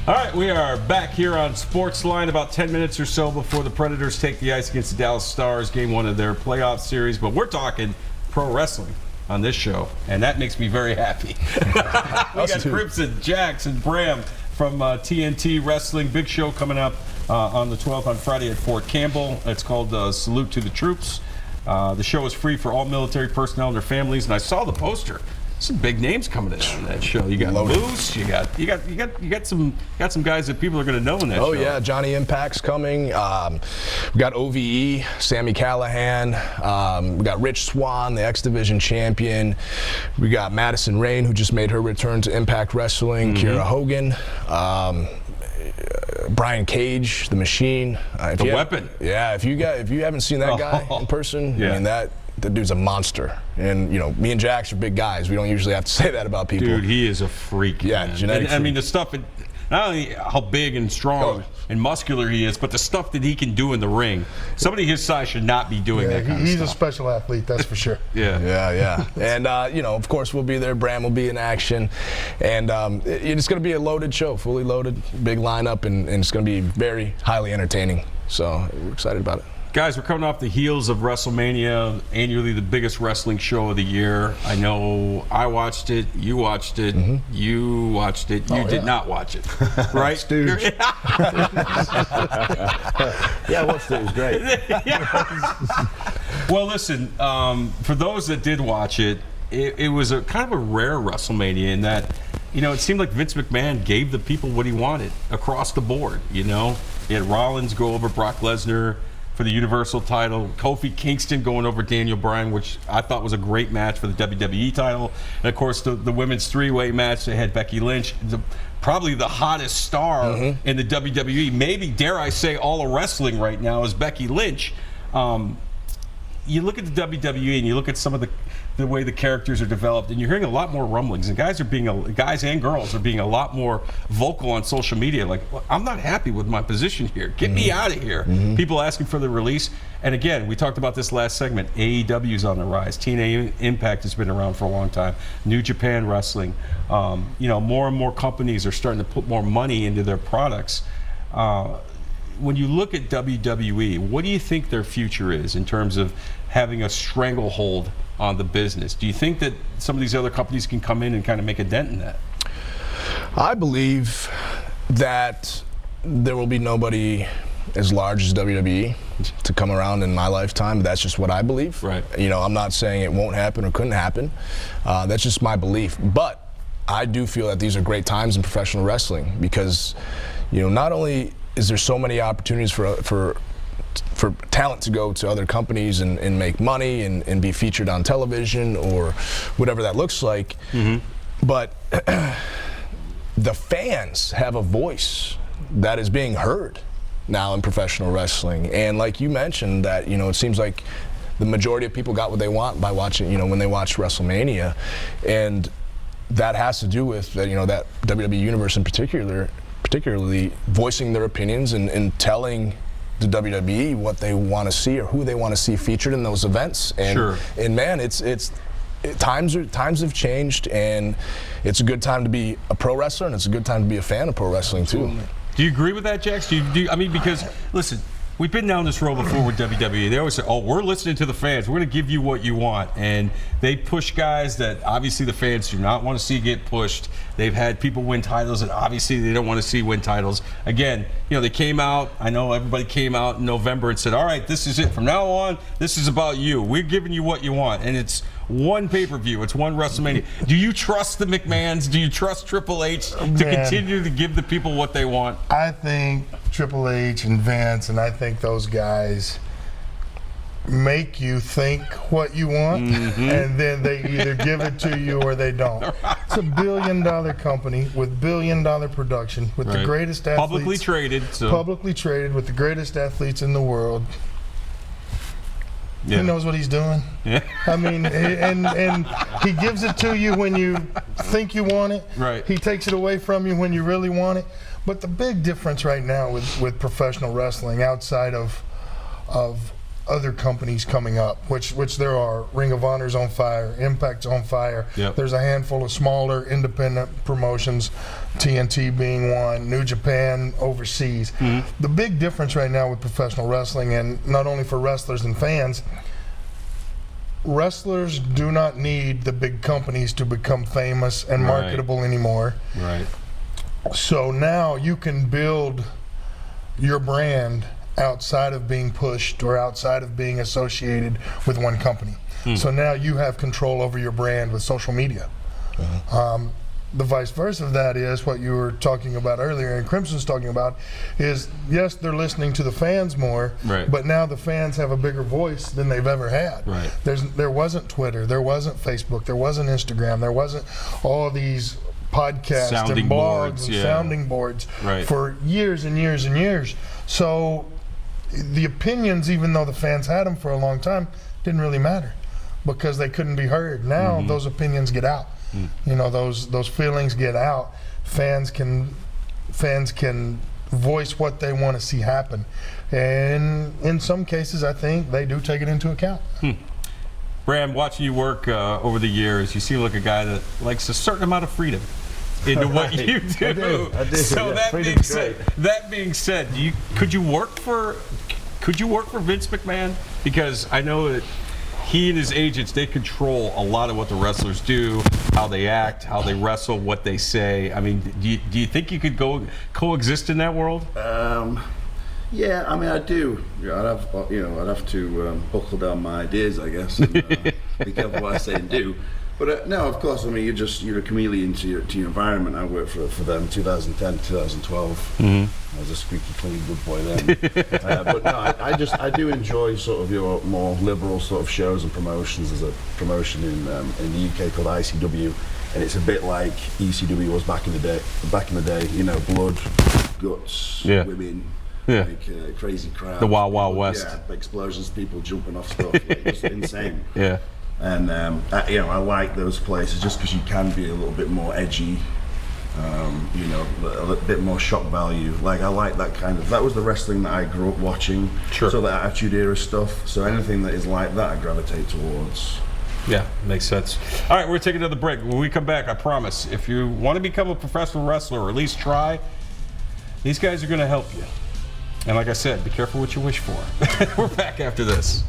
All right, we are back here on SportsLine about 10 minutes or so before the Predators take the ice against the Dallas Stars, game one of their playoff series. But we're talking pro wrestling on this show, and that makes me very happy. We got Crimson, Jax, and Bram from TNT Wrestling Big Show coming up on the 12th on Friday at Fort Campbell. It's called Salute to the Troops. The show is free for all military personnel and their families, and I saw the poster. Some big names coming in on that show. You got Moose. You got some guys that people are going to know in that show. Oh yeah, Johnny Impact's coming. We got OVE, Sammy Callahan. We got Rich Swann, the X Division champion. We got Madison Rain, who just made her return to Impact Wrestling. Kiera Hogan. Brian Cage, the Machine. The Weapon. Yeah, if you haven't seen that guy in person, yeah. I mean that dude's a monster. And you know, me and Jax are big guys. We don't usually have to say that about people. Dude, he is a freak. Yeah, genetic freak. I mean, the stuff, not only how big and strong and muscular he is, but the stuff that he can do in the ring. Somebody his size should not be doing that kind of stuff. He's a special athlete, that's for sure. Yeah. And, you know, of course, we'll be there. Bram will be in action. And it's going to be a loaded show, fully loaded, big lineup, and it's going to be very highly entertaining. So we're excited about it. Guys, we're coming off the heels of WrestleMania, annually the biggest wrestling show of the year. I know I watched it, you watched it, you watched it, you did not watch it, right? Stooge. Yeah, I watched it. It was great. Well, listen, for those that did watch it, it was a kind of a rare WrestleMania in that, you know, it seemed like Vince McMahon gave the people what he wanted across the board, you know? He had Rollins go over Brock Lesnar for the Universal title, Kofi Kingston going over Daniel Bryan, which I thought was a great match for the WWE title, and of course the women's three-way match, they had Becky Lynch, probably the hottest star in the WWE, maybe dare I say all of wrestling right now is Becky Lynch. You look at the WWE and you look at some of the way the characters are developed, and you're hearing a lot more rumblings, and guys and girls are being a lot more vocal on social media, like, well, I'm not happy with my position here, get me out of here. People asking for the release. And again, we talked about this last segment, AEW's on the rise, TNA Impact has been around for a long time, New Japan Wrestling, you know, more and more companies are starting to put more money into their products. When you look at WWE, what do you think their future is in terms of having a stranglehold on the business? Do you think that some of these other companies can come in and kind of make a dent in that? I believe that there will be nobody as large as WWE to come around in my lifetime. That's just what I believe. Right. You know, I'm not saying it won't happen or couldn't happen. That's just my belief. But I do feel that these are great times in professional wrestling because, you know, not only is there so many opportunities for talent to go to other companies and make money and be featured on television or whatever that looks like, but the fans have a voice that is being heard now in professional wrestling. And like you mentioned, that, you know, it seems like the majority of people got what they want by watching, you know, when they watch WrestleMania, and that has to do with that, you know, that WWE universe in particularly voicing their opinions and telling the WWE what they want to see or who they want to see featured in those events. And and man, times have changed, and it's a good time to be a pro wrestler, and it's a good time to be a fan of pro wrestling too. Do you agree with that, Jax? I mean, because listen, we've been down this road before with WWE. They always say, oh, we're listening to the fans. We're going to give you what you want. And they push guys that obviously the fans do not want to see get pushed. They've had people win titles that obviously they don't want to see win titles. Again, you know, they came out, I know everybody came out in November and said, all right, this is it. From now on, this is about you. We're giving you what you want. And it's one pay-per-view. It's one WrestleMania. Do you trust the McMahons? Do you trust Triple H to continue to give the people what they want? I think Triple H and Vince, and I think those guys make you think what you want, and then they either give it to you or they don't. It's a billion-dollar company with billion-dollar production with the greatest athletes. Publicly traded. Publicly traded with the greatest athletes in the world. He knows what he's doing. I mean, and he gives it to you when you think you want it. Right. He takes it away from you when you really want it. But the big difference right now with professional wrestling, outside of other companies coming up, which there are. Ring of Honor's on fire, Impact's on fire. Yep. There's a handful of smaller independent promotions, TNT being one, New Japan overseas. The big difference right now with professional wrestling, and not only for wrestlers and fans, wrestlers do not need the big companies to become famous and Right. marketable anymore. Right. So now you can build your brand outside of being pushed or outside of being associated with one company. So now you have control over your brand with social media. The vice versa of that is what you were talking about earlier, and Crimson's talking about, is yes, they're listening to the fans more, Right. but now the fans have a bigger voice than they've ever had. Right. There wasn't Twitter, there wasn't Facebook, there wasn't Instagram, there wasn't all these podcasts Sounding and blogs boards, and yeah. sounding boards Right. for years and years and years. So the opinions, even though the fans had them for a long time, didn't really matter because they couldn't be heard. Now those opinions get out. You know, those feelings get out. Fans can voice what they want to see happen, and in some cases, I think they do take it into account. Bram, watching you work over the years, you seem like a guy that likes a certain amount of freedom into what you do. I do. So Yeah, that freedom's being said, could you work for Vince McMahon? Because I know that he and his agents, they control a lot of what the wrestlers do, how they act, how they wrestle, what they say. I mean, do you think you could coexist in that world? Yeah, I mean, I do. Yeah, I'd have to buckle down my ideas, I guess, and be careful what I say and do. But no, of course, I mean, you're a chameleon to your environment. I worked for them 2010, 2012. I was a squeaky clean good boy then. But no, I do enjoy sort of your more liberal sort of shows and promotions. There's a promotion in the UK called ICW, and it's a bit like ECW was back in the day. You know, blood, guts, Yeah. women. Yeah. Like crazy crowd. The Wild Wild West. Yeah, explosions, people jumping off stuff. Like, just insane. Yeah. And I like those places just because you can be a little bit more edgy, you know, a little bit more shock value. Like I like that kind of. That was the wrestling that I grew up watching. Sure. So the Attitude Era stuff. So anything that is like that, I gravitate towards. Yeah, makes sense. All right, we're taking another break. When we come back, I promise, if you want to become a professional wrestler, or at least try, these guys are going to help you. And like I said, be careful what you wish for. We're back after this.